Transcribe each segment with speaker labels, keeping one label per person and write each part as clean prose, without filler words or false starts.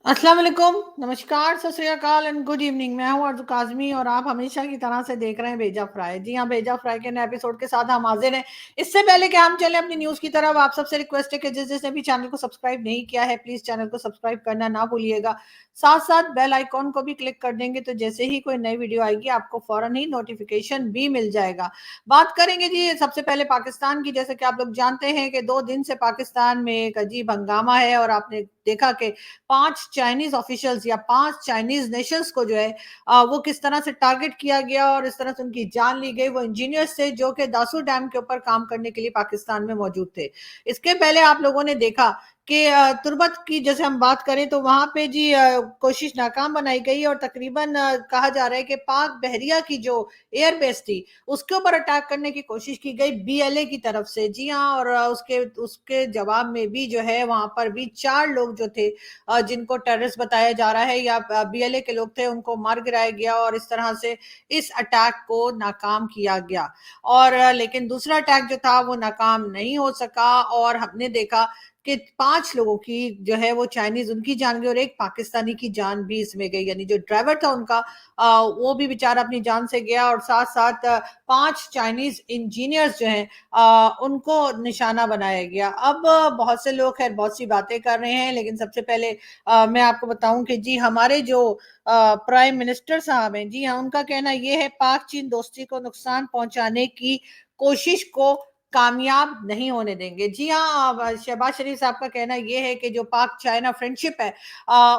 Speaker 1: अस्सलाम वालेकुम, नमस्कार, सत श्री अकाल एंड गुड इवनिंग। मैं हूं अर्ज़ू काज़मी और आप हमेशा की तरह से देख रहे हैं भेजा फ्राई। जी हाँ, भेजा फ्राई के नए एपिसोड के साथ हम हाजिर हैं। इससे पहले कि हम चलें अपनी न्यूज़ की तरफ, आप सबसे रिक्वेस्ट है कि जिसने भी चैनल को सब्सक्राइब नहीं किया है, प्लीज़ चैनल को सब्सक्राइब करना ना भूलिएगा। साथ-साथ बेल आइकॉन को भी क्लिक कर देंगे तो जैसे ही कोई नई वीडियो आएगी, आपको फ़ौरन ही नोटिफ़िकेशन भी मिल जाएगा। बात करेंगे जी सबसे पहले पाकिस्तान की। जैसे कि आप लोग जानते हैं कि 2 दिन से पाकिस्तान में एक अजीब हंगामा है और आपने देखा कि 5 चाइनीज़ ऑफिशियल्स या 5 चाइनीज़ नेशंस को जो है वो किस तरह से टारगेट किया गया और इस तरह से उनकी जान ली गई। वो इंजीनियर्स थे जो कि दासू डैम के ऊपर काम करने के लिए पाकिस्तान में मौजूद थे। इसके पहले आप लोगों ने देखा कि तुर्बत की जैसे हम बात करें तो वहाँ पे जी कोशिश नाकाम बनाई गई और तकरीबन कहा जा रहा है कि पाक बहरिया की जो एयर बेस थी, उसके ऊपर अटैक करने की कोशिश की गई बीएलए की तरफ से। जी हाँ, और उसके उसके जवाब में भी जो है वहाँ पर भी 4 लोग जो थे जिनको टेररिस्ट बताया जा रहा है या बीएलए के लोग थे, उनको मार गिराया गया और इस तरह से इस अटैक को नाकाम किया गया। और लेकिन दूसरा अटैक जो था वो नाकाम नहीं हो सका और हमने देखा कि 5 लोगों की जो है वो चाइनीज़ उनकी जान गई और एक पाकिस्तानी की जान भी इसमें गई। यानी जो ड्राइवर था उनका वो भी बेचारा अपनी जान से गया और साथ-साथ 5 चाइनीज़ इंजीनियर्स जो हैं उनको निशाना बनाया गया। अब बहुत से लोग खैर बहुत सी बातें कर रहे हैं, लेकिन सबसे पहले मैं आपको बताऊं कि जी हमारे जो प्राइम मिनिस्टर साहब हैं, जी हाँ, उनका कहना ये है पाक चीन दोस्ती को नुकसान पहुंचाने की कोशिश को कामयाब नहीं होने देंगे। जी हाँ, शहबाज शरीफ साहब का कहना ये है कि जो पाक चाइना फ्रेंडशिप है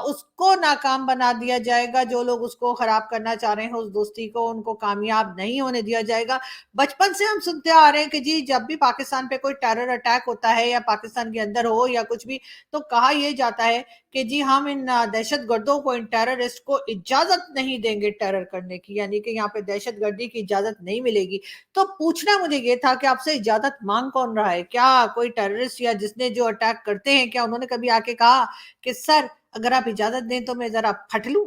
Speaker 1: उसको नाकाम बना दिया जाएगा। जो लोग उसको खराब करना चाह रहे हैं उस दोस्ती को, उनको कामयाब नहीं होने दिया जाएगा। बचपन से हम सुनते आ रहे हैं कि जी जब भी पाकिस्तान पे कोई टेरर अटैक होता है या पाकिस्तान के अंदर हो या कुछ भी, तो कहा यह जाता है कि जी हम इन दहशत गर्दों को, इन टेररिस्ट को इजाजत नहीं देंगे टेरर करने की, यानी कि यहाँ पे दहशत गर्दी की इजाजत नहीं मिलेगी। तो पूछना मुझे ये था कि आपसे इजाजत मांग कौन रहा है? क्या कोई टेररिस्ट या जिसने जो अटैक करते हैं, क्या उन्होंने कभी आके कहा कि सर अगर आप इजाजत दें तो मैं जरा फट लूं?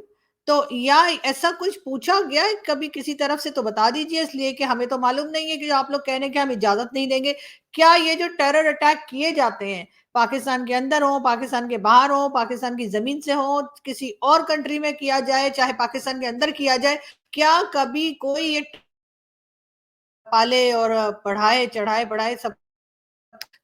Speaker 1: तो या ऐसा कुछ पूछा गया है कभी किसी तरफ से? तो बता दीजिए, इसलिए कि हमें तो मालूम नहीं है कि आप लोग कह रहे हैं कि हम इजाजत नहीं देंगे। क्या ये जो टेरर अटैक किए जाते हैं, पाकिस्तान के अंदर हो, पाकिस्तान के बाहर हो, पाकिस्तान की जमीन से हो, किसी और कंट्री में किया जाए, चाहे पाकिस्तान के अंदर किया जाए, क्या कभी कोई ये पाले और पढ़ाए, चढ़ाए, बढ़ाए सब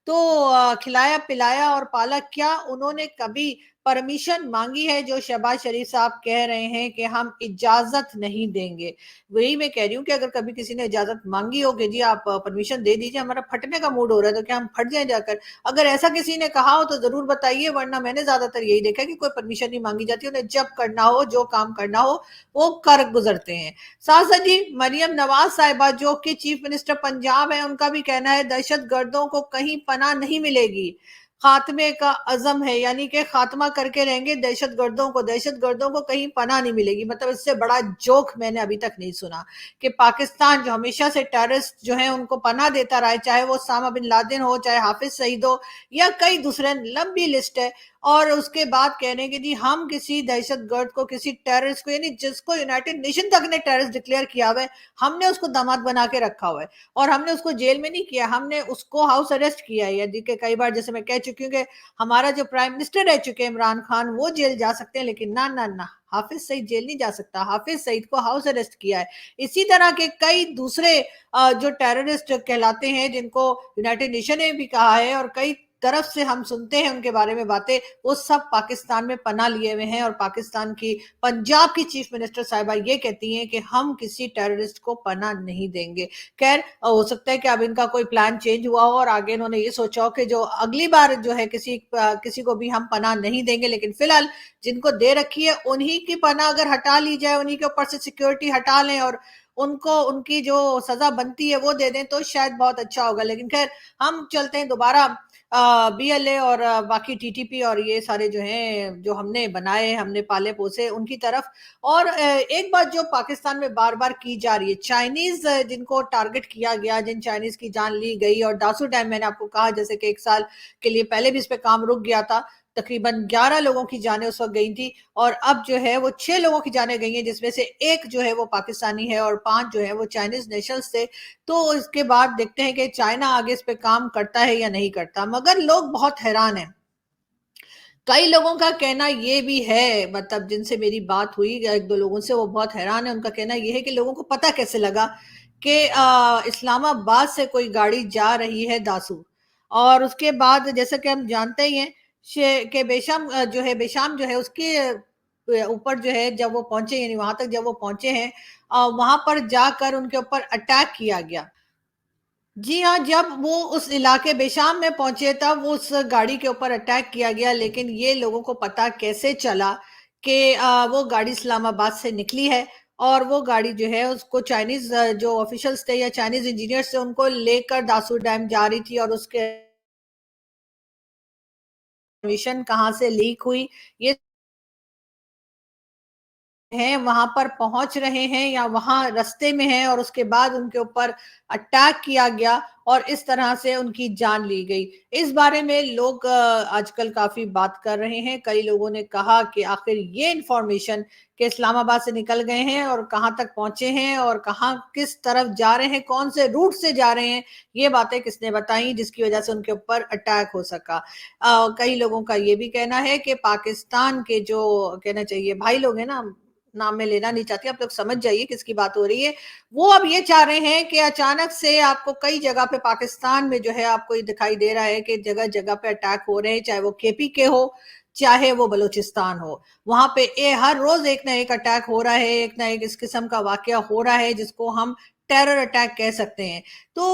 Speaker 1: तो खिलाया पिलाया और पाला, क्या उन्होंने कभी परमिशन मांगी है? जो शहबाज शरीफ साहब कह रहे हैं कि हम इजाजत नहीं देंगे, वही मैं कह रही हूँ कि अगर कभी किसी ने इजाजत मांगी हो कि जी आप परमिशन दे दीजिए, हमारा फटने का मूड हो रहा है, तो क्या हम फट जाए जाकर? अगर ऐसा किसी ने कहा हो तो जरूर बताइए, वरना मैंने ज्यादातर यही देखा है कि कोई परमिशन नहीं मांगी जाती, उन्हें जब करना हो, जो काम करना हो, वो कर गुजरते हैं। साथ साथ जी मरियम नवाज साहिबा जो कि चीफ मिनिस्टर पंजाब है, उनका भी कहना है दहशत गर्दों को कहीं पनाह नहीं मिलेगी, खात्मे का अज़म है, यानी कि खात्मा करके रहेंगे दहशत गर्दों को, दहशत गर्दों को कहीं पनाह नहीं मिलेगी। मतलब इससे बड़ा जोक मैंने अभी तक नहीं सुना कि पाकिस्तान जो हमेशा से टेररिस्ट जो है उनको पनाह देता रहा है, चाहे वो सामा बिन लादेन हो, चाहे हाफिज सईद हो या कई दूसरे, लंबी लिस्ट है। और उसके बाद कह रहे हैं कि जी हम किसी दहशतगर्द को, किसी टेररिस्ट को, यानी जिसको यूनाइटेड नेशन तक ने टेररिस्ट डिक्लेयर किया हुआ है, हमने उसको दामाद बना के रखा हुआ है और हमने उसको जेल में नहीं किया, हमने उसको हाउस अरेस्ट किया है। यदि कि कई बार जैसे मैं कह चुकी हूँ कि हमारा जो प्राइम मिनिस्टर रह चुके हैं इमरान खान, वो जेल जा सकते हैं, लेकिन ना ना ना, हाफिज सईद जेल नहीं जा सकता। हाफिज सईद को हाउस अरेस्ट किया है। इसी तरह के कई दूसरे जो टेररिस्ट कहलाते हैं जिनको यूनाइटेड नेशन ने भी कहा है और कई तरफ से हम सुनते हैं उनके बारे में बातें, वो सब पाकिस्तान में पनाह लिए हुए हैं। और पाकिस्तान की, पंजाब की चीफ मिनिस्टर साहिबा ये कहती हैं कि हम किसी टेररिस्ट को पनाह नहीं देंगे। खैर हो सकता है कि अब इनका कोई प्लान चेंज हुआ हो और आगे इन्होंने ये सोचा हो कि जो अगली बार जो है किसी को भी हम पनाह नहीं देंगे, लेकिन फिलहाल जिनको दे रखी है उन्हीं की पनाह अगर हटा ली जाए, उन्हीं के ऊपर से सिक्योरिटी हटा लें और उनको उनकी जो सजा बनती है वो दे दें, तो शायद बहुत अच्छा होगा। लेकिन खैर हम चलते हैं दोबारा बीएलए और बाकी टीटीपी और ये सारे जो हैं, जो हमने बनाए, हमने पाले पोसे, उनकी तरफ। और एक बात जो पाकिस्तान में बार बार की जा रही है, चाइनीज जिनको टारगेट किया गया, जिन चाइनीज की जान ली गई, और दासू डैम मैंने आपको कहा जैसे कि 1 साल के लिए पहले भी इस पे काम रुक गया था, तकरीबन 11 लोगों की जानें उस वक्त गई थी और अब जो है वो 6 लोगों की जानें गई हैं, जिसमें से एक जो है वो पाकिस्तानी है और 5 जो है वो चाइनीज नेशनल्स थे। तो इसके बाद देखते हैं कि चाइना आगे इस पे काम करता है या नहीं करता, मगर लोग बहुत हैरान हैं। کئی لوگوں کا کہنا یہ بھی ہے، مطلب جن سے میری بات ہوئی ایک دو لوگوں سے، وہ بہت حیران ہے، ان کا کہنا یہ ہے کہ لوگوں کو پتہ کیسے لگا کہ اسلام آباد سے کوئی گاڑی جا رہی ہے داسو، اور اس کے بعد جیسا کہ ہم جانتے ہی ہیں کہ بیشام جو ہے اس کے اوپر جو ہے جب وہ پہنچے، یعنی وہاں تک جب وہ پہنچے ہیں، وہاں پر جا کر ان کے اوپر اٹیک کیا گیا۔ جی ہاں، جب وہ اس علاقے بیشام میں پہنچے تب وہ اس گاڑی کے اوپر اٹیک کیا گیا، لیکن یہ لوگوں کو پتا کیسے چلا کہ وہ گاڑی اسلام آباد سے نکلی ہے، اور وہ گاڑی جو ہے اس کو چائنیز جو آفیشلز تھے یا چائنیز انجینئرز تھے ان کو لے کر داسو ڈیم جا رہی تھی، اور اس کے انفارمیشن کہاں سے لیک ہوئی یہ ہیں، وہاں پر پہنچ رہے ہیں یا وہاں رستے میں ہیں، اور اس کے بعد ان کے اوپر اٹیک کیا گیا اور اس طرح سے ان کی جان لی گئی۔ اس بارے میں لوگ آج کل کافی بات کر رہے ہیں۔ کئی لوگوں نے کہا کہ آخر یہ انفارمیشن کہ اسلام آباد سے نکل گئے ہیں اور کہاں تک پہنچے ہیں اور کہاں کس طرف جا رہے ہیں، کون سے روٹ سے جا رہے ہیں، یہ باتیں کس نے بتائیں جس کی وجہ سے ان کے اوپر اٹیک ہو سکا۔ کئی لوگوں کا یہ بھی کہنا ہے کہ پاکستان کے جو کہنا چاہیے بھائی لوگ ہیں نا، نام میں لینا نہیں چاہتی، آپ لوگ سمجھ جائیے کس کی بات ہو رہی ہے، وہ اب یہ چاہ رہے ہیں کہ اچانک سے آپ کو کئی جگہ پہ پاکستان میں جو ہے آپ کو یہ دکھائی دے رہا ہے کہ جگہ جگہ پہ اٹیک ہو رہے ہیں، چاہے وہ کے پی کے ہو چاہے وہ بلوچستان ہو، وہاں پہ ہر روز ایک نہ ایک اٹیک ہو رہا ہے، ایک نہ ایک اس قسم کا واقعہ ہو رہا ہے جس کو ہم ٹیرر اٹیک کہہ سکتے ہیں۔ تو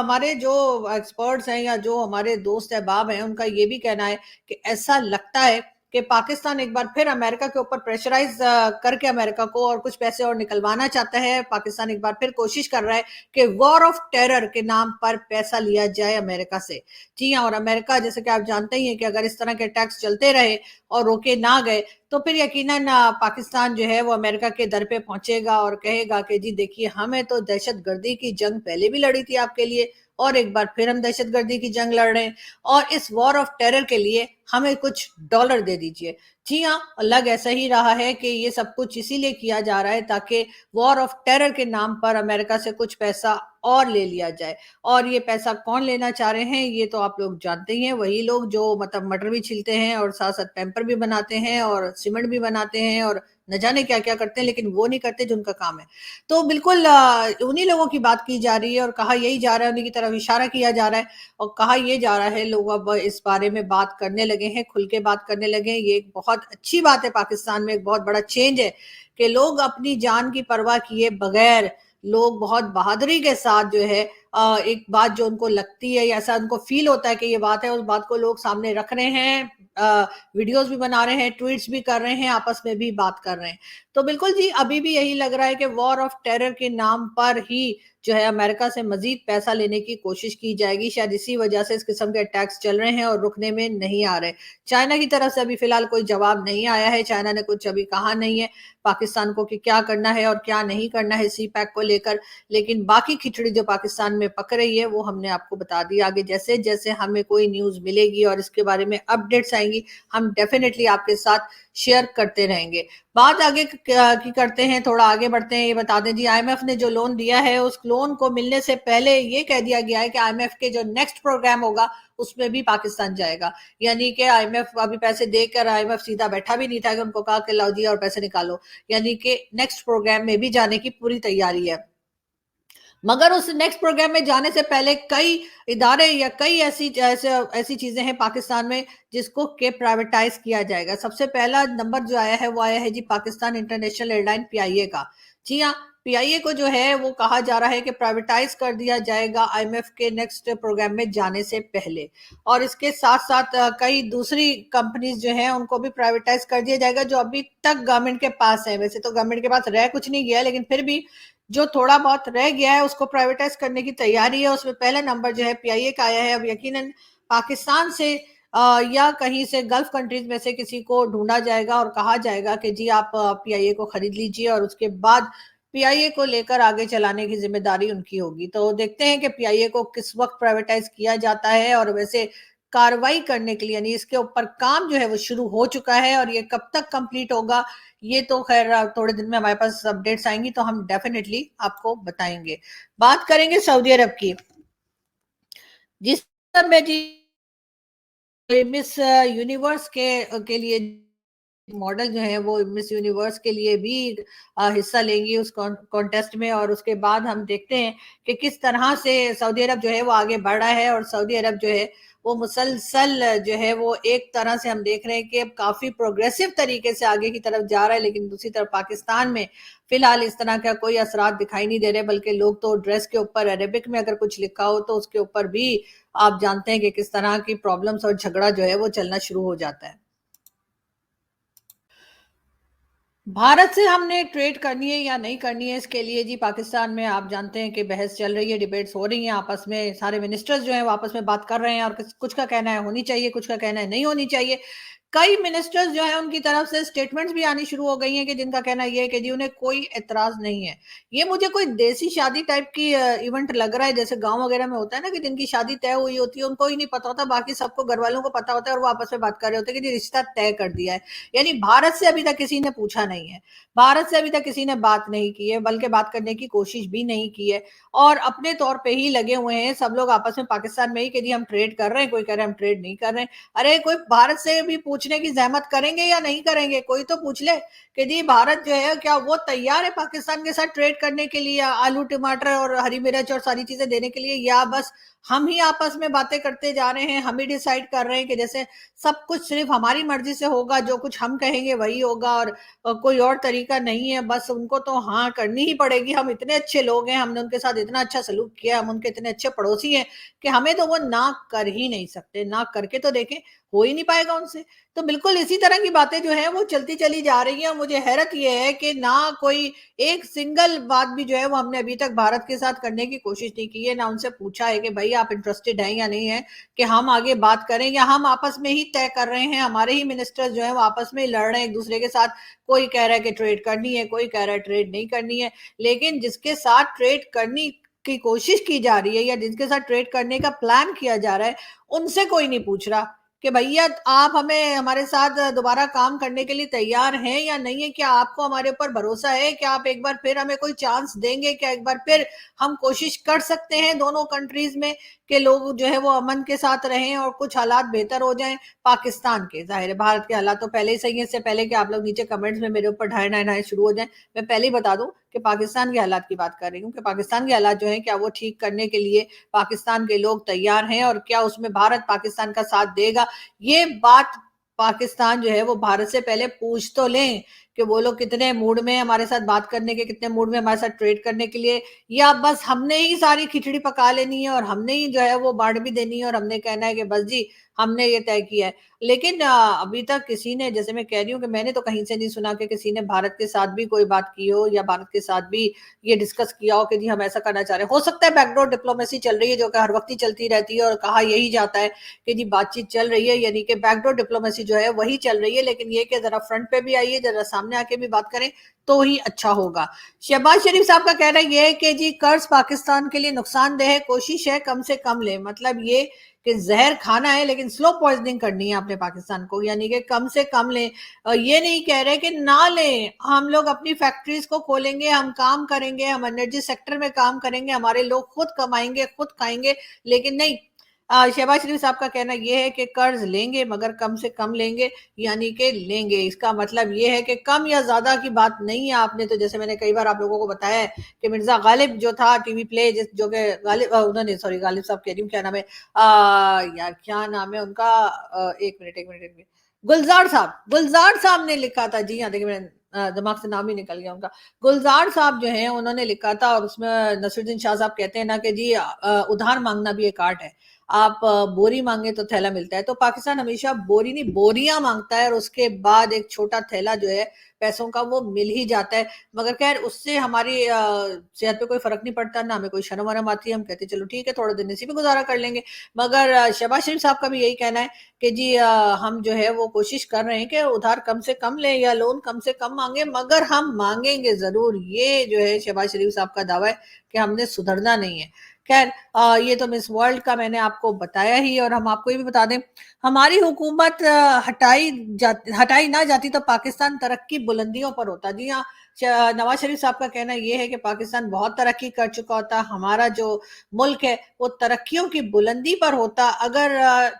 Speaker 1: ہمارے جو ایکسپرٹس ہیں یا جو ہمارے دوست احباب ہیں ان کا یہ بھی کہنا ہے کہ ایسا لگتا ہے کہ پاکستان ایک بار پھر امریکہ کے اوپر پریشرائز کر کے امریکہ کو اور کچھ پیسے اور نکلوانا چاہتا ہے۔ پاکستان ایک بار پھر کوشش کر رہا ہے کہ وار آف ٹیرر کے نام پر پیسہ لیا جائے امریکہ سے۔ جی ہاں، اور امریکہ جیسے کہ آپ جانتے ہی ہیں کہ اگر اس طرح کے اٹیکس چلتے رہے اور روکے نہ گئے تو پھر یقیناً پاکستان جو ہے وہ امریکہ کے در پہ پہنچے گا اور کہے گا کہ جی دیکھیے ہمیں تو دہشت گردی کی جنگ پہلے بھی لڑی تھی آپ کے لیے، اور ایک بار پھر ہم دہشت گردی کی جنگ لڑ رہے ہیں، اور اس وار آف ٹیرر کے لیے ہمیں کچھ ڈالر دے دیجئے۔ جی ہاں، لگ ایسا ہی رہا ہے کہ یہ سب کچھ اسی لیے کیا جا رہا ہے تاکہ وار آف ٹیرر کے نام پر امریکہ سے کچھ پیسہ اور لے لیا جائے۔ اور یہ پیسہ کون لینا چاہ رہے ہیں یہ تو آپ لوگ جانتے ہی ہیں، وہی لوگ جو مطلب مٹر بھی چھلتے ہیں اور ساتھ ساتھ پیمپر بھی بناتے ہیں اور سیمنٹ بھی بناتے ہیں اور نہ جانے کیا کیا کرتے ہیں، لیکن وہ نہیں کرتے جو ان کا کام ہے۔ تو بالکل انہی لوگوں کی بات کی جا رہی ہے اور کہا یہی جا رہا ہے، انہی کی طرف اشارہ کیا جا رہا ہے اور کہا یہ جا رہا ہے، لوگ اب اس بارے میں بات کرنے لگے ہیں، کھل کے بات کرنے لگے ہیں۔ یہ ایک بہت اچھی بات ہے، پاکستان میں ایک بہت بڑا چینج ہے کہ لوگ اپنی جان کی پرواہ کیے بغیر، لوگ بہت بہادری کے ساتھ جو ہے ایک بات جو ان کو لگتی ہے یا ایسا ان کو فیل ہوتا ہے کہ یہ بات ہے، اس بات کو لوگ سامنے رکھ رہے ہیں، ویڈیوز بھی بنا رہے ہیں، ٹویٹس بھی کر رہے ہیں، آپس میں بھی بات کر رہے ہیں۔ تو بالکل جی، ابھی بھی یہی لگ رہا ہے کہ وار آف ٹیرر کے نام پر ہی جو ہے امریکہ سے مزید پیسہ لینے کی کوشش کی جائے گی، شاید اسی وجہ سے اس قسم کے اٹیکس چل رہے ہیں اور رکنے میں نہیں آ رہے۔ چائنا کی طرف سے ابھی فی الحال کوئی جواب نہیں آیا ہے، چائنا نے کچھ ابھی کہا نہیں ہے پاکستان کو کہ کیا کرنا ہے اور کیا نہیں کرنا ہے سی پیک کو لے کر، لیکن باقی کھچڑی جو پاکستان میں پک رہی ہے وہ ہم نے آپ کو بتا دی۔ آگے جیسے جیسے ہمیں کوئی نیوز ملے گی اور اس کے بارے میں اپڈیٹس آئیں گی ہم ڈیفینیٹلی آپ کے ساتھ شیئر کرتے رہیں گے۔ بات آگے کی کرتے ہیں، تھوڑا آگے بڑھتے ہیں۔ یہ بتا دیں جی، آئی ایم ایف نے جو لون دیا ہے اس لون کو ملنے سے پہلے یہ کہہ دیا گیا ہے کہ آئی ایم ایف کے جو نیکسٹ پروگرام ہوگا اس میں بھی پاکستان جائے گا، یعنی کہ آئی ایم ایف ابھی پیسے دے کر آئی ایم ایف سیدھا بیٹھا بھی نہیں تھا کہ ان کو کہا کہ لاؤ جی اور پیسے نکالو، یعنی کہ نیکسٹ پروگرام میں بھی جانے کی پوری تیاری ہے۔ مگر اس نیکسٹ پروگرام میں جانے سے پہلے کئی ادارے یا کئی ایسی چیزیں ہیں پاکستان میں جس کو کہ پرائیویٹائز کیا جائے گا۔ سب سے پہلا نمبر جو آیا ہے وہ آیا ہے جی پاکستان انٹرنیشنل ایئر لائن پی آئی اے کا۔ جی ہاں، پی آئی اے کو جو ہے وہ کہا جا رہا ہے کہ پرائیویٹائز کر دیا جائے گا آئی ایم ایف کے نیکسٹ پروگرام میں جانے سے پہلے، اور اس کے ساتھ ساتھ کئی دوسری کمپنیز جو ہیں ان کو بھی پرائیویٹائز کر دیا جائے گا جو ابھی تک گورنمنٹ کے پاس ہیں۔ ویسے تو گورنمنٹ کے پاس رہ کچھ نہیں گیا لیکن پھر بھی جو تھوڑا بہت رہ گیا ہے اس کو پرائیویٹائز کرنے کی تیاری ہے۔ اس میں پہلا نمبر جو ہے پی آئی اے کا آیا ہے۔ اب یقیناً پاکستان سے یا کہیں سے گلف کنٹریز میں سے کسی کو ڈھونڈا جائے گا اور کہا جائے گا کہ جی آپ پی آئی اے کو خرید لیجئے، اور اس کے بعد پی آئی اے کو لے کر آگے چلانے کی ذمہ داری ان کی ہوگی۔ تو دیکھتے ہیں کہ پی آئی اے کو کس وقت پرائیویٹائز کیا جاتا ہے، اور ویسے کاروائی کرنے کے لیے یعنی اس کے اوپر کام جو ہے وہ شروع ہو چکا ہے، اور یہ کب تک کمپلیٹ ہوگا یہ تو خیر تھوڑے دن میں ہمارے پاس اپڈیٹس آئیں گی تو ہم ڈیفینیٹلی آپ کو بتائیں گے۔ بات کریں گے سعودی عرب کی، جس میں جی मिस यूनिवर्स के लिए मॉडल जो है वो मिस यूनिवर्स के लिए भी हिस्सा लेंगी उस कॉन्टेस्ट में, और उसके बाद हम देखते हैं कि किस तरह से सऊदी अरब जो है वो आगे बढ़ रहा है। और सऊदी अरब जो है वो मुसलसल जो है वो एक तरह से हम देख रहे हैं कि अब काफी प्रोग्रेसिव तरीके से आगे की तरफ जा रहा है, लेकिन दूसरी तरफ पाकिस्तान में फिलहाल इस तरह का कोई असरात दिखाई नहीं दे रहे, बल्कि लोग तो ड्रेस के ऊपर अरेबिक में अगर कुछ लिखा हो तो उसके ऊपर भी आप जानते हैं कि किस तरह की प्रॉब्लम्स और झगड़ा जो है वो चलना शुरू हो जाता है। भारत से हमने ट्रेड करनी है या नहीं करनी है, इसके लिए जी पाकिस्तान में आप जानते हैं कि बहस चल रही है, डिबेट्स हो रही हैं आपस में, सारे मिनिस्टर्स जो हैं वो आपस में बात कर रहे हैं, और कुछ का कहना है होनी चाहिए, कुछ का कहना है नहीं होनी चाहिए। कई मिनिस्टर्स जो है उनकी तरफ से स्टेटमेंट्स भी आनी शुरू हो गई हैं कि जिनका कहना ये है कि जी उन्हें कोई एतराज नहीं है। ये मुझे कोई देसी शादी टाइप की इवेंट लग रहा है, जैसे गांव वगैरह में होता है ना कि जिनकी शादी तय हुई होती है उनको ही नहीं पता होता, बाकी सबको घर वालों को पता होता है और वो आपस में बात कर रहे होते हैं कि जी रिश्ता तय कर दिया है। यानी भारत से अभी तक किसी ने पूछा नहीं है, भारत से अभी तक किसी ने बात नहीं की है, बल्कि बात करने की कोशिश भी नहीं की है, और अपने तौर पे ही लगे हुए हैं सब लोग आपस में पाकिस्तान में ही कि जी हम ट्रेड कर रहे हैं, कोई कह रहे हैं हम ट्रेड नहीं कर रहे हैं। अरे कोई भारत से भी पूछने की जहमत करेंगे या नहीं करेंगे, कोई तो पूछ ले कि जी भारत जो है क्या वो तैयार है पाकिस्तान के साथ ट्रेड करने के लिए, आलू टमाटर और हरी मिर्च और सारी चीजें देने के लिए, या बस हम ही आपस में बातें करते जा रहे हैं, हम ही डिसाइड कर रहे हैं कि जैसे सब कुछ सिर्फ हमारी मर्जी से होगा, जो कुछ हम कहेंगे वही होगा, और कोई और तरीका नहीं है, बस उनको तो हाँ करनी ही पड़ेगी, हम इतने अच्छे लोग हैं, हमने उनके साथ इतना अच्छा सलूक किया, हम उनके इतने अच्छे पड़ोसी हैं कि हमें तो वो ना कर ही नहीं सकते, ना करके तो देखें, हो ही नहीं पाएगा उनसे। तो बिल्कुल इसी तरह की बातें जो है वो चलती चली जा रही हैं। मुझे हैरत ये है कि ना कोई एक सिंगल बात भी जो है वो हमने अभी तक भारत के साथ करने की कोशिश नहीं की है, ना उनसे पूछा है कि भाई आप इंटरेस्टेड हैं या नहीं है कि हम आगे बात करें, या हम आपस में ही तय कर रहे हैं, हमारे ही मिनिस्टर्स जो है वो आपस में ही लड़ रहे हैं एक दूसरे के साथ, कोई कह रहा है कि ट्रेड करनी है, कोई कह रहा है ट्रेड नहीं करनी है। लेकिन जिसके साथ ट्रेड करनी की कोशिश की जा रही है या जिनके साथ ट्रेड करने का प्लान किया जा रहा है, उनसे कोई नहीं पूछ रहा कि भैया आप हमें हमारे साथ दोबारा काम करने के लिए तैयार हैं या नहीं है, क्या आपको हमारे ऊपर भरोसा है, क्या आप एक बार फिर हमें कोई चांस देंगे, क्या एक बार फिर हम कोशिश कर सकते हैं दोनों कंट्रीज में कि लोग जो है वो अमन के साथ रहें और कुछ हालात बेहतर हो जाएं। पाकिस्तान के, जाहिर है भारत के हालात तो पहले ही सही है, इससे पहले कि आप लोग नीचे कमेंट्स में मेरे ऊपर ढाई ढाई शुरू हो जाएं, मैं पहले ही बता दूं कि पाकिस्तान के हालात की बात कर रही हूँ कि पाकिस्तान के हालात जो है क्या वो ठीक करने के लिए पाकिस्तान के लोग तैयार हैं, और क्या उसमें भारत पाकिस्तान का साथ देगा। ये बात पाकिस्तान जो है वो भारत से पहले पूछ तो लें कि वो लोग कितने मूड में हमारे साथ बात करने के, कितने मूड में हमारे साथ ट्रेड करने के लिए, या बस हमने ही सारी खिचड़ी पका लेनी है और हमने ही जो है वो बांट भी देनी है और हमने कहना है कि बस जी हमने ये तय किया है। लेकिन अभी तक किसी ने, जैसे मैं कह रही हूँ कि मैंने तो कहीं से नहीं सुना कि किसी ने भारत के साथ भी कोई बात की हो या भारत के साथ भी ये डिस्कस किया हो कि जी हम ऐसा करना चाह रहे हैं। हो सकता है बैकडोर डिप्लोमेसी चल रही है जो कि हर वक्त ही चलती रहती है, और कहा यही जाता है कि जी बातचीत चल रही है, यानी कि बैकडोर डिप्लोमेसी जो है वही चल रही है, लेकिन ये कि जरा फ्रंट पे भी आइए, जरा सामने आके भी बात करें तो ही अच्छा होगा। शहबाज शरीफ साहब का कहना यह है कि जी कर्ज पाकिस्तान के लिए नुकसानदेह है, कोशिश है कम से कम ले, मतलब ये कि जहर खाना है लेकिन स्लो पॉइजनिंग करनी है आपने पाकिस्तान को, यानी कि कम से कम लें। ये नहीं कह रहे कि ना लें, हम लोग अपनी फैक्ट्रीज को खोलेंगे, हम काम करेंगे, हम एनर्जी सेक्टर में काम करेंगे, हमारे लोग खुद कमाएंगे खुद खाएंगे, लेकिन नहीं। शहबाज शरीफ साहब का कहना यह है कि कर्ज लेंगे मगर कम से कम लेंगे, यानी कि लेंगे, इसका मतलब ये है कि कम या ज्यादा की बात नहीं है। आपने तो जैसे मैंने कई बार आप लोगों को बताया है कि मिर्जा गालिब जो था टीवी प्ले, जो कि गालिब उन्होंने, सॉरी गालिब साहब कह रही हूँ, क्या नाम है यार क्या नाम है उनका, एक मिनट, गुलजार साहब ने लिखा था, जी हाँ देखिए मेरे दिमाग से नाम ही निकल गया उनका। गुलजार साहब जो है उन्होंने लिखा था, और उसमें नसरुद्दीन शाह साहब कहते हैं ना कि जी उधार मांगना भी एक आर्ट है, आप बोरी मांगे तो थैला मिलता है, तो पाकिस्तान हमेशा बोरी नहीं बोरियां मांगता है, और उसके बाद एक छोटा थैला जो है पैसों का वो मिल ही जाता है। मगर खैर उससे हमारी सेहत पे कोई फर्क नहीं पड़ता, ना हमें कोई शर्म वरम आती है, हम कहते चलो ठीक है थोड़ा दिन इसी में गुजारा कर लेंगे। मगर शहबाज शरीफ साहब का भी यही कहना है कि जी हम जो है वो कोशिश कर रहे हैं कि उधार कम से कम लें या लोन कम से कम मांगे, मगर हम मांगेंगे जरूर, ये जो है शहबाज शरीफ साहब का दावा है कि हमने सुधरना नहीं है। खैर ये तो मिस वर्ल्ड का मैंने आपको बताया ही, और हम आपको ये भी बता दें हमारी हुकूमत हटाई ना जाती तो पाकिस्तान तरक्की बुलंदियों पर होता। जी हाँ, नवाज शरीफ साहब का कहना ये है कि पाकिस्तान बहुत तरक्की कर चुका होता, हमारा जो मुल्क है वो तरक्कियों की बुलंदी पर होता अगर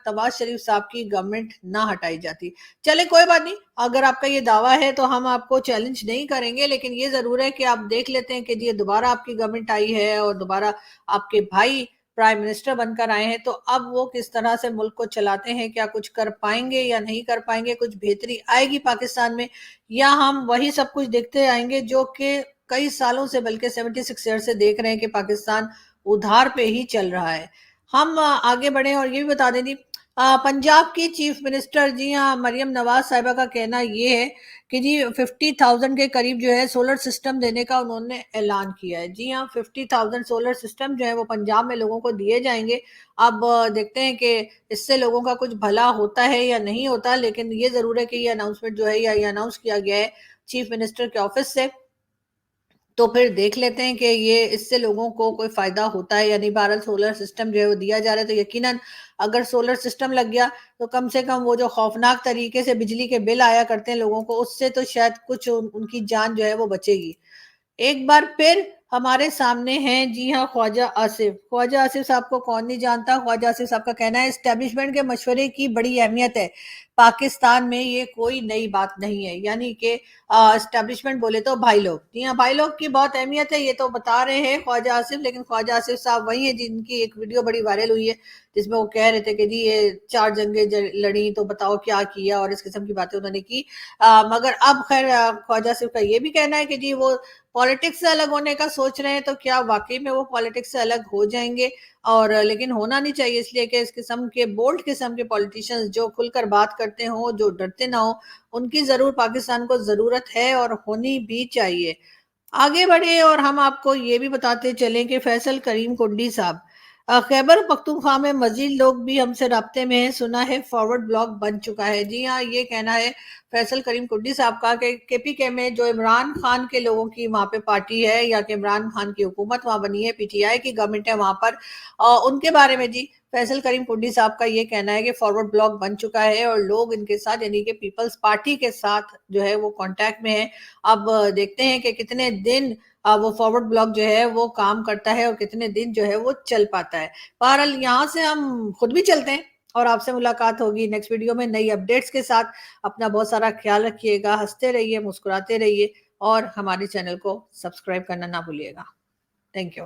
Speaker 1: नवाज शरीफ साहब की गवर्नमेंट ना हटाई जाती। चले कोई बात नहीं, अगर आपका ये दावा है तो हम आपको चैलेंज नहीं करेंगे, लेकिन ये जरूर है कि आप देख लेते हैं कि ये दोबारा आपकी गवर्नमेंट आई है और दोबारा आपके भाई प्राइम मिनिस्टर बनकर आए हैं, तो अब वो किस तरह से मुल्क को चलाते हैं, क्या कुछ कर पाएंगे या नहीं कर पाएंगे, कुछ बेहतरी आएगी पाकिस्तान में, या हम वही सब कुछ देखते आएंगे जो कि कई सालों से, बल्कि 76 ईयर से देख रहे हैं कि पाकिस्तान उधार पे ही चल रहा है। हम आगे बढ़े और ये भी बता दें जी, पंजाब की चीफ मिनिस्टर जी हाँ मरियम नवाज साहिबा का कहना ये है कि जी 50,000 के करीब जो है सोलर सिस्टम देने का उन्होंने ऐलान किया है। जी हाँ, 50,000 सोलर सिस्टम जो है वो पंजाब में लोगों को दिए जाएंगे। अब देखते हैं कि इससे लोगों का कुछ भला होता है या नहीं होता, लेकिन ये जरूर है कि ये अनाउंसमेंट जो है या ये अनाउंस किया गया है चीफ मिनिस्टर के ऑफिस से, तो फिर देख लेते हैं कि ये इससे लोगों को कोई फायदा होता है या नहीं। भारत सोलर सिस्टम जो है वो दिया जा रहा है, तो यकीनन अगर सोलर सिस्टम लग गया तो कम से कम वो जो खौफनाक तरीके से बिजली के बिल आया करते हैं लोगों को, उससे तो शायद कुछ उनकी जान जो है वो बचेगी। एक बार फिर हमारे सामने हैं जी हाँ ख्वाजा आसिफ। ख्वाजा आसिफ साहब को कौन नहीं जानता। ख्वाजा आसिफ साहब का कहना है एस्टेब्लिशमेंट के मशवरे की बड़ी अहमियत है पाकिस्तान में, ये कोई नई बात नहीं है। यानी कि एस्टेब्लिशमेंट बोले तो भाई लोग, जी हाँ भाई लोग की बहुत अहमियत है, ये तो बता रहे हैं ख्वाजा आसिफ। लेकिन ख्वाजा आसिफ साहब वही है जिनकी एक वीडियो बड़ी वायरल हुई है जिसमें वो कह रहे थे कि जी ये 4 जंगें लड़ी तो बताओ क्या किया, और इस किस्म की बातें उन्होंने की। मगर अब खैर ख्वाजा आसिफ का ये भी कहना है कि जी वो पॉलिटिक्स से अलग होने का सोच रहे हैं, तो क्या वाकई में वो पॉलिटिक्स से अलग हो जाएंगे? और लेकिन होना नहीं चाहिए, इसलिए कि इस किस्म के बोल्ड किस्म के पॉलिटिशियंस जो खुलकर बात करते हो, जो डरते ना हो, उनकी जरूर पाकिस्तान को जरूरत है और होनी भी चाहिए। आगे बढ़े और हम आपको ये भी बताते चलें कि फैसल करीम कुंडी साहब खैबर पख्तूनख्वा में मजीद लोग भी हमसे राब्ते में हैं, सुना है फॉरवर्ड ब्लॉक बन चुका है। जी हाँ, ये कहना है फैसल करीम कुंडी साहब का कि केपीके में जो इमरान खान के लोगों की वहाँ पे पार्टी है या कि इमरान खान की हुकूमत वहाँ बनी है, पीटीआई की गवर्नमेंट है वहाँ पर, उनके बारे में जी फैसल करीम कुंडी साहब का ये कहना है कि फॉरवर्ड ब्लॉक बन चुका है और लोग इनके साथ यानी कि पीपल्स पार्टी के साथ जो है वो कांटेक्ट में है। अब देखते हैं कि कितने दिन वो फॉरवर्ड ब्लॉक जो है वो काम करता है और कितने दिन जो है वो चल पाता है। बहरहाल यहाँ से हम खुद भी चलते हैं और आपसे मुलाकात होगी नेक्स्ट वीडियो में नई अपडेट्स के साथ। अपना बहुत सारा ख्याल रखिएगा, हंसते रहिए, मुस्कुराते रहिए और हमारे चैनल को सब्सक्राइब करना ना भूलिएगा। Thank you.